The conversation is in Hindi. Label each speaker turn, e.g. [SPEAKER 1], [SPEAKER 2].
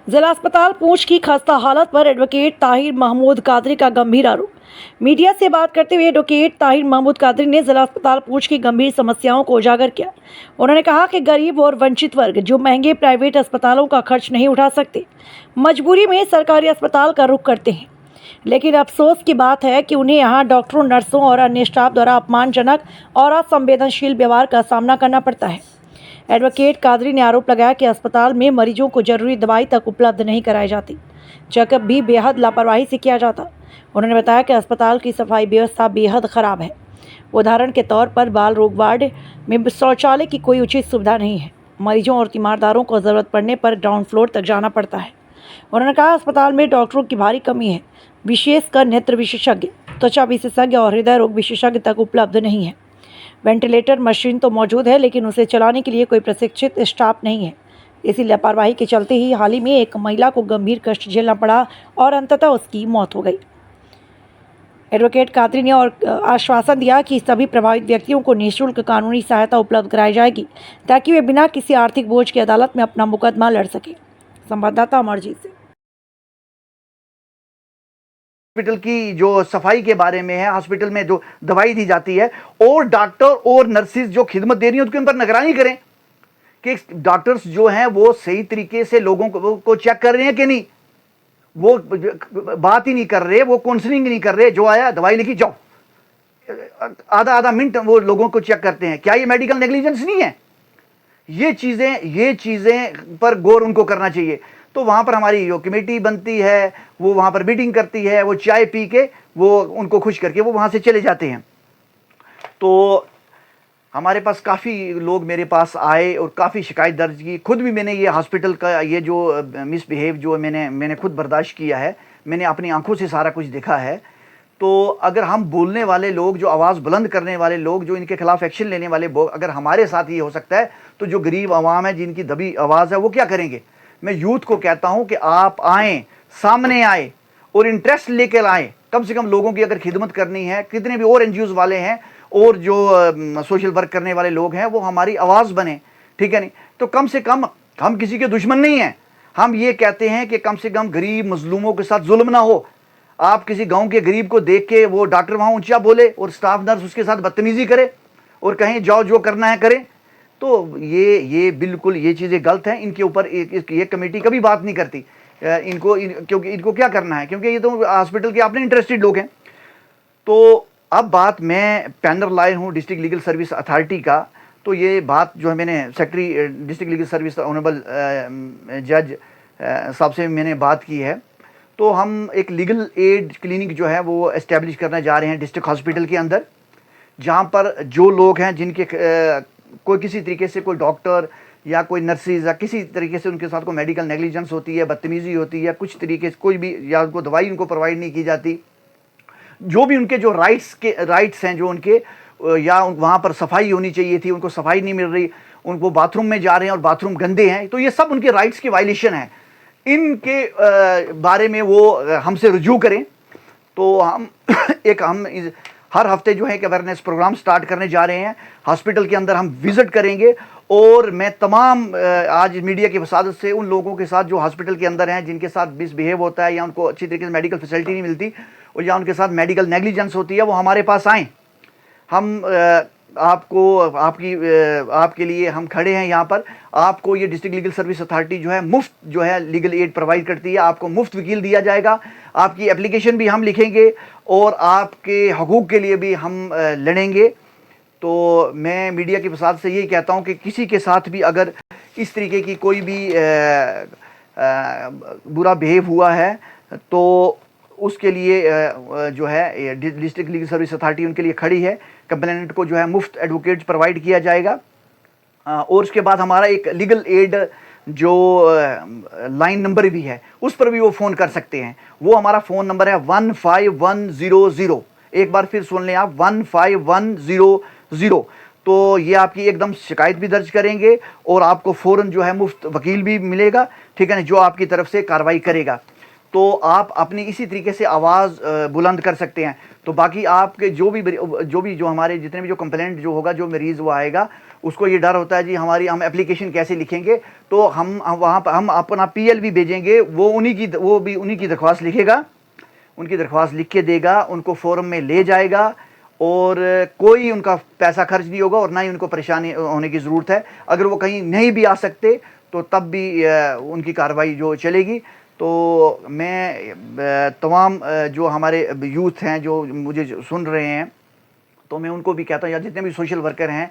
[SPEAKER 1] जिला अस्पताल पूंछ की खस्ता हालत पर एडवोकेट ताहिर महमूद कादरी का गंभीर आरोप। मीडिया से बात करते हुए एडवोकेट ताहिर महमूद कादरी ने जिला अस्पताल पूंछ की गंभीर समस्याओं को उजागर किया। उन्होंने कहा कि गरीब और वंचित वर्ग जो महंगे प्राइवेट अस्पतालों का खर्च नहीं उठा सकते, मजबूरी में सरकारी अस्पताल का रुख करते हैं। लेकिन अफसोस की बात है कि उन्हें यहाँ डॉक्टरों, नर्सों और अन्य स्टाफ द्वारा अपमानजनक और असंवेदनशील व्यवहार का सामना करना पड़ता है। एडवोकेट कादरी ने आरोप लगाया कि अस्पताल में मरीजों को जरूरी दवाई तक उपलब्ध नहीं कराई जाती, चेकअप भी बेहद लापरवाही से किया जाता। उन्होंने बताया कि अस्पताल की सफाई व्यवस्था बेहद खराब है। उदाहरण के तौर पर बाल रोग वार्ड में शौचालय की कोई उचित सुविधा नहीं है। मरीजों और तीमारदारों को ज़रूरत पड़ने पर ग्राउंड फ्लोर तक जाना पड़ता है। उन्होंने कहा अस्पताल में डॉक्टरों की भारी कमी है, विशेषकर नेत्र विशेषज्ञ, त्वचा विशेषज्ञ और हृदय रोग विशेषज्ञ तक उपलब्ध नहीं है। वेंटिलेटर मशीन तो मौजूद है, लेकिन उसे चलाने के लिए कोई प्रशिक्षित स्टाफ नहीं है। इसी लापरवाही के चलते ही हाल ही में एक महिला को गंभीर कष्ट झेलना पड़ा और अंततः उसकी मौत हो गई। एडवोकेट कादरी ने और आश्वासन दिया कि सभी प्रभावित व्यक्तियों को निःशुल्क कानूनी सहायता उपलब्ध कराई जाएगी, ताकि वे बिना किसी आर्थिक बोझ की अदालत में अपना मुकदमा लड़ सके। संवाददाता अमरजीत सिंह।
[SPEAKER 2] हॉस्पिटल की जो सफाई के बारे में है, हॉस्पिटल में जो दवाई दी जाती है और डॉक्टर और नर्सिस जो खिदमत दे रही हैं उसके ऊपर निगरानी करें कि डॉक्टर्स जो हैं वो सही तरीके से लोगों को चेक कर रहे हैं कि नहीं। वो बात ही नहीं कर रहे, वो काउंसलिंग नहीं कर रहे, जो आया दवाई लिखी जाओ, आधा आधा मिनट वो लोगों को चेक करते हैं। क्या ये मेडिकल नेग्लिजेंस नहीं है? ये चीजें पर गौर उनको करना चाहिए। तो वहां पर हमारी जो कमेटी बनती है वो वहां पर मीटिंग करती है, वो चाय पी के वो उनको खुश करके वो वहां से चले जाते हैं। तो हमारे पास काफ़ी लोग मेरे पास आए और काफ़ी शिकायत दर्ज की। खुद भी मैंने ये हॉस्पिटल का ये जो मिसबिहेव जो मैंने खुद बर्दाश्त किया है, मैंने अपनी आंखों से सारा कुछ देखा है। तो अगर हम बोलने वाले लोग, जो आवाज़ बुलंद करने वाले लोग, जो इनके खिलाफ एक्शन लेने वाले लोग, अगर हमारे साथ ये हो सकता है तो जो गरीब आवाम है, जिनकी दबी आवाज़ है, वो क्या करेंगे? मैं यूथ को कहता हूं कि आप आएँ, सामने आए और इंटरेस्ट लेकर आए। कम से कम लोगों की अगर खिदमत करनी है, कितने भी और एनजीओज वाले हैं और जो सोशल वर्क करने वाले लोग हैं वो हमारी आवाज़ बने, ठीक है नहीं? तो कम से कम हम किसी के दुश्मन नहीं हैं। हम ये कहते हैं कि कम से कम गरीब मजलूमों के साथ जुल्म ना हो। आप किसी गांव के गरीब को देख के वो डॉक्टर वहां ऊंचा बोले और स्टाफ नर्स उसके साथ बदतमीजी करे और कहें जाओ जो करना है करें, तो ये बिल्कुल ये चीज़ें गलत हैं। इनके ऊपर ये कमेटी कभी बात नहीं करती। क्योंकि इनको क्या करना है, क्योंकि ये तो हॉस्पिटल के अपने इंटरेस्टेड लोग हैं। तो अब बात मैं पैनल लाइन हूँ डिस्ट्रिक्ट लीगल सर्विस अथॉरिटी का। तो ये बात जो है मैंने secretary district legal service honourable जज साहब से मैंने बात की है। तो हम एक लीगल एड क्लिनिक जो है वो एस्टेब्लिश करने जा रहे हैं डिस्ट्रिक्ट हॉस्पिटल के अंदर, जहाँ पर जो लोग हैं जिनके कोई किसी तरीके से कोई डॉक्टर या कोई नर्सिस या किसी तरीके से उनके साथ कोई मेडिकल नेग्लिजेंस होती है, बदतमीजी होती है, कुछ तरीके से कोई भी, या उनको दवाई उनको प्रोवाइड नहीं की जाती, जो भी उनके जो राइट्स हैं जो उनके, या वहाँ पर सफाई होनी चाहिए थी, उनको सफाई नहीं मिल रही, उनको बाथरूम में जा रहे हैं और बाथरूम गंदे हैं, तो ये सब उनके राइट्स की वायलेशन है। इनके बारे में वो हमसे रुजू करें। तो हम हर हफ्ते जो है एक अवेयरनेस प्रोग्राम स्टार्ट करने जा रहे हैं। हॉस्पिटल के अंदर हम विजिट करेंगे और मैं तमाम आज मीडिया की वसादत से उन लोगों के साथ जो हॉस्पिटल के अंदर हैं, जिनके साथ मिसबिहेव होता है या उनको अच्छी तरीके से मेडिकल फैसिलिटी नहीं मिलती और या उनके साथ मेडिकल नेग्लिजेंस होती है, वो हमारे पास आएँ। हम आपके लिए हम खड़े हैं यहाँ पर। आपको ये डिस्ट्रिक्ट लीगल सर्विस अथॉरिटी जो है मुफ्त जो है लीगल एड प्रोवाइड करती है। आपको मुफ्त वकील दिया जाएगा, आपकी एप्लीकेशन भी हम लिखेंगे और आपके हकूक़ के लिए भी हम लड़ेंगे। तो मैं मीडिया की वसात से यही कहता हूँ कि किसी के साथ भी अगर इस तरीके की कोई भी बुरा बिहेव हुआ है तो उसके लिए जो है डिस्ट्रिक्ट लीगल सर्विस अथॉरिटी उनके लिए खड़ी है। कंप्लेनेंट को जो है मुफ्त एडवोकेट प्रोवाइड किया जाएगा। और उसके बाद हमारा एक लीगल एड जो लाइन नंबर भी है, उस पर भी वो फ़ोन कर सकते हैं। वो हमारा फ़ोन नंबर है 15100। एक बार फिर सुन लें आप, 15100। तो ये आपकी एकदम शिकायत भी दर्ज करेंगे और आपको फ़ौरन जो है मुफ्त वकील भी मिलेगा, ठीक है ना, जो आपकी तरफ से कार्रवाई करेगा। तो आप अपनी इसी तरीके से आवाज़ बुलंद कर सकते हैं। तो बाकी आपके जो हमारे जितने भी जो कंप्लेंट जो होगा, जो मरीज़ वो आएगा, उसको ये डर होता है जी हम एप्लीकेशन कैसे लिखेंगे, तो हम वहाँ पर हम अपना PL भी भेजेंगे, वो भी उन्हीं की दरख्वास्त लिखेगा, उनकी दरख्वास्त लिख के देगा, उनको फोरम में ले जाएगा और कोई उनका पैसा खर्च नहीं होगा और ना ही उनको परेशानी होने की ज़रूरत है। अगर वो कहीं नहीं भी आ सकते तो तब भी उनकी कार्रवाई जो चलेगी। तो मैं तमाम जो हमारे यूथ हैं जो मुझे सुन रहे हैं, तो मैं उनको भी कहता हूँ या जितने भी सोशल वर्कर हैं